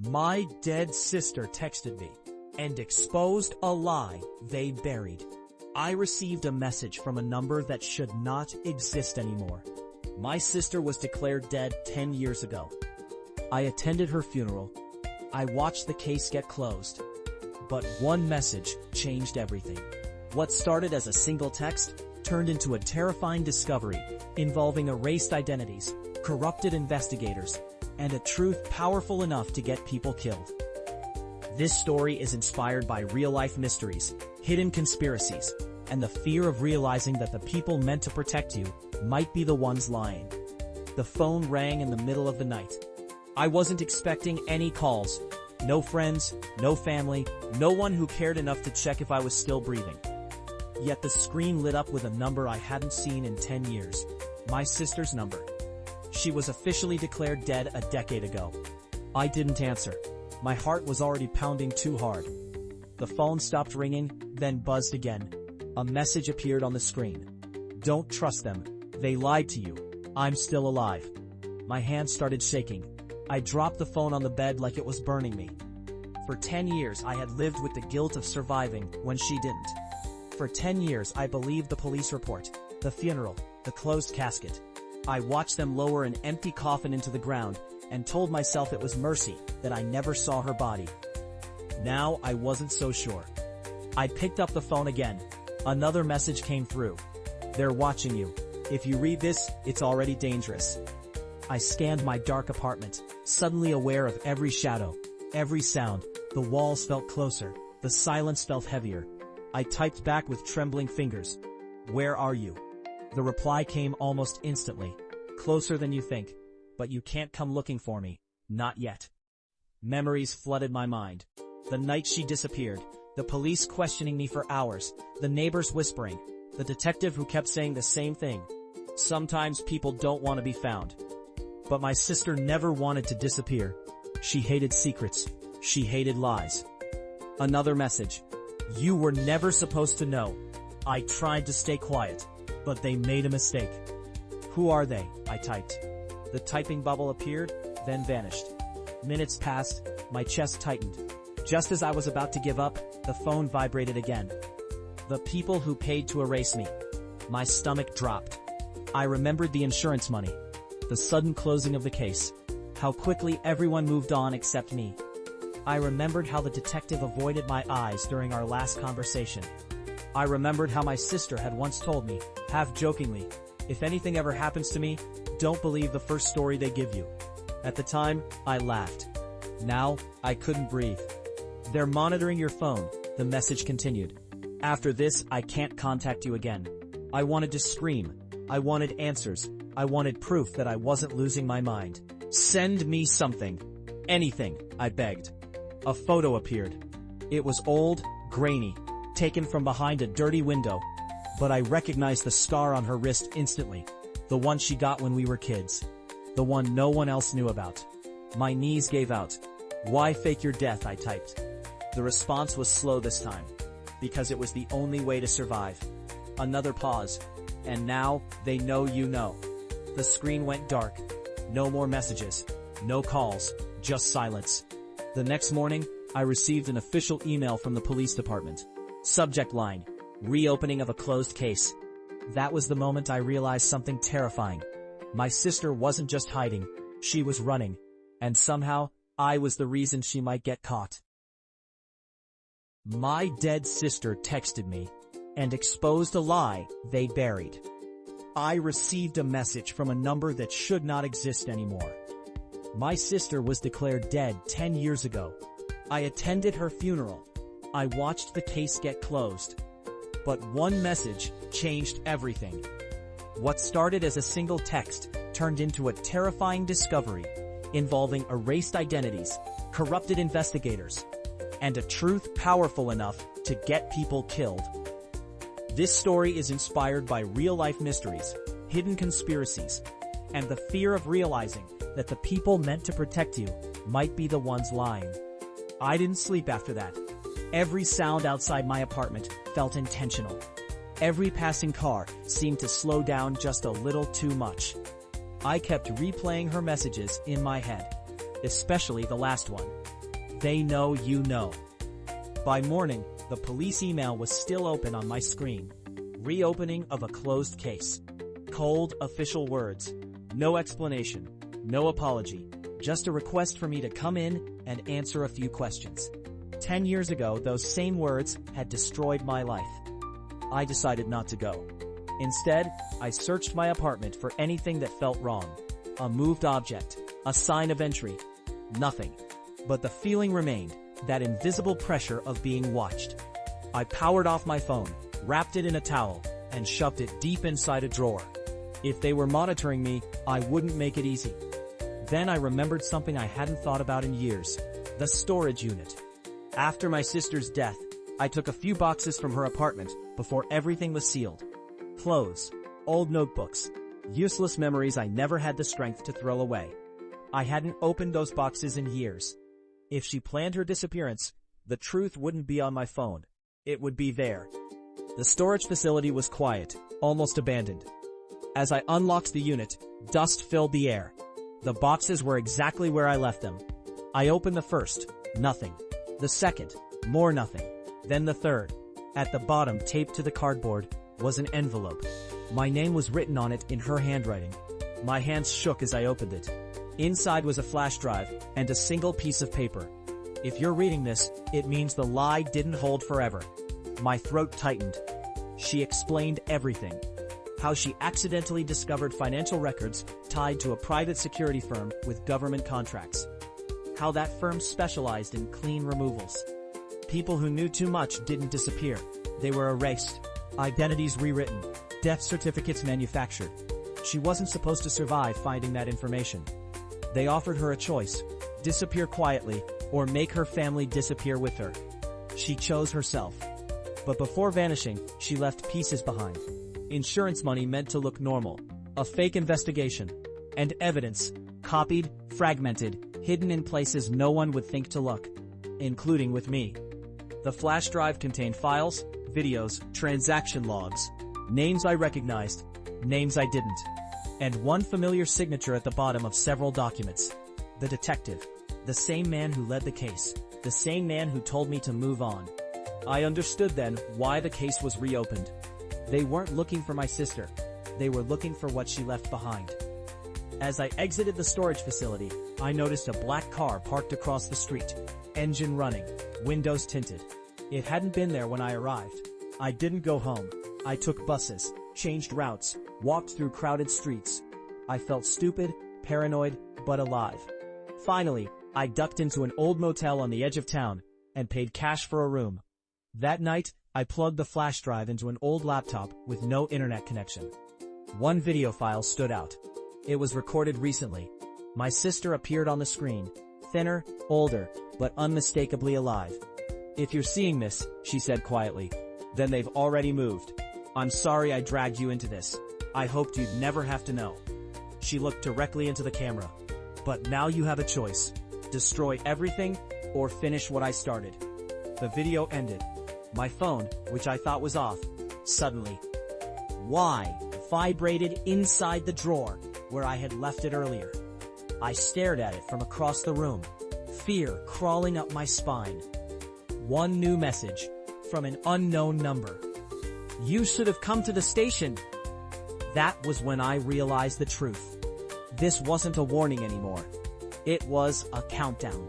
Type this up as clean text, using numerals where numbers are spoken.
My dead sister texted me and exposed a lie they buried. I received a message from a number that should not exist anymore. My sister was declared dead 10 years ago. I attended her funeral. I watched the case get closed. But one message changed everything. What started as a single text turned into a terrifying discovery involving erased identities, corrupted investigators, and a truth powerful enough to get people killed. This story is inspired by real-life mysteries, hidden conspiracies, and the fear of realizing that the people meant to protect you might be the ones lying. The phone rang in the middle of the night. I wasn't expecting any calls. No friends, no family, no one who cared enough to check if I was still breathing. Yet the screen lit up with a number I hadn't seen in 10 years. My sister's number. She was officially declared dead a decade ago. I didn't answer. My heart was already pounding too hard. The phone stopped ringing, then buzzed again. A message appeared on the screen. Don't trust them. They lied to you. I'm still alive. My hands started shaking. I dropped the phone on the bed like it was burning me. For 10 years I had lived with the guilt of surviving when she didn't. For 10 years I believed the police report, the funeral, the closed casket. I watched them lower an empty coffin into the ground and told myself it was mercy that I never saw her body. Now I wasn't so sure. I picked up the phone again. Another message came through. They're watching you. If you read this, it's already dangerous. I scanned my dark apartment, suddenly aware of every shadow, every sound. The walls felt closer. The silence felt heavier. I typed back with trembling fingers. Where are you? The reply came almost instantly. Closer than you think, but you can't come looking for me. Not yet. Memories flooded my mind. The night she disappeared, the police questioning me for hours, the neighbors whispering, the detective who kept saying the same thing. Sometimes people don't want to be found. But my sister never wanted to disappear. She hated secrets. She hated lies. Another message. You were never supposed to know. I tried to stay quiet, but they made a mistake. Who are they? I typed. The typing bubble appeared, then vanished. Minutes passed, my chest tightened. Just as I was about to give up, the phone vibrated again. The people who paid to erase me. My stomach dropped. I remembered the insurance money. The sudden closing of the case. How quickly everyone moved on except me. I remembered how the detective avoided my eyes during our last conversation. I remembered how my sister had once told me, half jokingly, if anything ever happens to me, don't believe the first story they give you. At the time, I laughed. Now, I couldn't breathe. They're monitoring your phone, the message continued. After this, I can't contact you again. I wanted to scream. I wanted answers. I wanted proof that I wasn't losing my mind. Send me something. Anything, I begged. A photo appeared. It was old, grainy, taken from behind a dirty window, but I recognized the scar on her wrist instantly. The one she got when we were kids. The one no one else knew about. My knees gave out. Why fake your death? I typed. The response was slow this time, because it was the only way to survive. Another pause, and now they know you know. The screen went dark. No more messages. No calls. Just silence. The next morning, I received an official email from the police department. Subject line: reopening of a closed case. That was the moment I realized something terrifying. My sister wasn't just hiding, she was running. And somehow, I was the reason she might get caught. My dead sister texted me and exposed a lie they buried. I received a message from a number that should not exist anymore. My sister was declared dead 10 years ago. I attended her funeral. I watched the case get closed. But one message changed everything. What started as a single text turned into a terrifying discovery involving erased identities, corrupted investigators, and a truth powerful enough to get people killed. This story is inspired by real-life mysteries, hidden conspiracies, and the fear of realizing that the people meant to protect you might be the ones lying. I didn't sleep after that. Every sound outside my apartment felt intentional. Every passing car seemed to slow down just a little too much. I kept replaying her messages in my head. especially the last one. They know you know. By morning, the police email was still open on my screen. Reopening of a closed case. Cold, official words. No explanation. No apology. Just a request for me to come in and answer a few questions. 10 years ago, those same words had destroyed my life. I decided not to go. Instead, I searched my apartment for anything that felt wrong. A moved object, a sign of entry. Nothing. But the feeling remained, that invisible pressure of being watched. I powered off my phone, wrapped it in a towel, and shoved it deep inside a drawer. If they were monitoring me, I wouldn't make it easy. Then I remembered something I hadn't thought about in years. The storage unit. After my sister's death, I took a few boxes from her apartment before everything was sealed. Clothes, old notebooks, useless memories I never had the strength to throw away. I hadn't opened those boxes in years. If she planned her disappearance, the truth wouldn't be on my phone. It would be there. The storage facility was quiet, almost abandoned. As I unlocked the unit, dust filled the air. The boxes were exactly where I left them. I opened the first, nothing. The second, more nothing. Then the third. At the bottom, taped to the cardboard, was an envelope. My name was written on it in her handwriting. My hands shook as I opened it. Inside was a flash drive and a single piece of paper. If you're reading this, it means the lie didn't hold forever. My throat tightened. She explained everything. How she accidentally discovered financial records tied to a private security firm with government contracts. How that firm specialized in clean removals. People who knew too much didn't disappear. They were erased. Identities rewritten. Death certificates manufactured. She wasn't supposed to survive finding that information. They offered her a choice: disappear quietly, or make her family disappear with her. She chose herself. But before vanishing, she left pieces behind. Insurance money meant to look normal. A fake investigation. And evidence. Copied, fragmented, hidden in places no one would think to look. Including with me. The flash drive contained files, videos, transaction logs. Names I recognized. Names I didn't. And one familiar signature at the bottom of several documents. The detective. The same man who led the case. The same man who told me to move on. I understood then why the case was reopened. They weren't looking for my sister. They were looking for what she left behind. As I exited the storage facility, I noticed a black car parked across the street. Engine running. Windows tinted. It hadn't been there when I arrived. I didn't go home. I took buses, changed routes, walked through crowded streets. I felt stupid, paranoid, but alive. Finally, I ducked into an old motel on the edge of town and paid cash for a room. That night, I plugged the flash drive into an old laptop with no internet connection. One video file stood out. It was recorded recently. My sister appeared on the screen, thinner, older, but unmistakably alive. "If you're seeing this," she said quietly, "then they've already moved. I'm sorry I dragged you into this. I hoped you'd never have to know." She looked directly into the camera. "But now you have a choice. Destroy everything, or finish what I started." The video ended. My phone, which I thought was off, suddenly vibrated inside the drawer where I had left it earlier. I stared at it from across the room, fear crawling up my spine. One new message from an unknown number. "You should have come to the station." That was when I realized the truth. This wasn't a warning anymore. It was a countdown.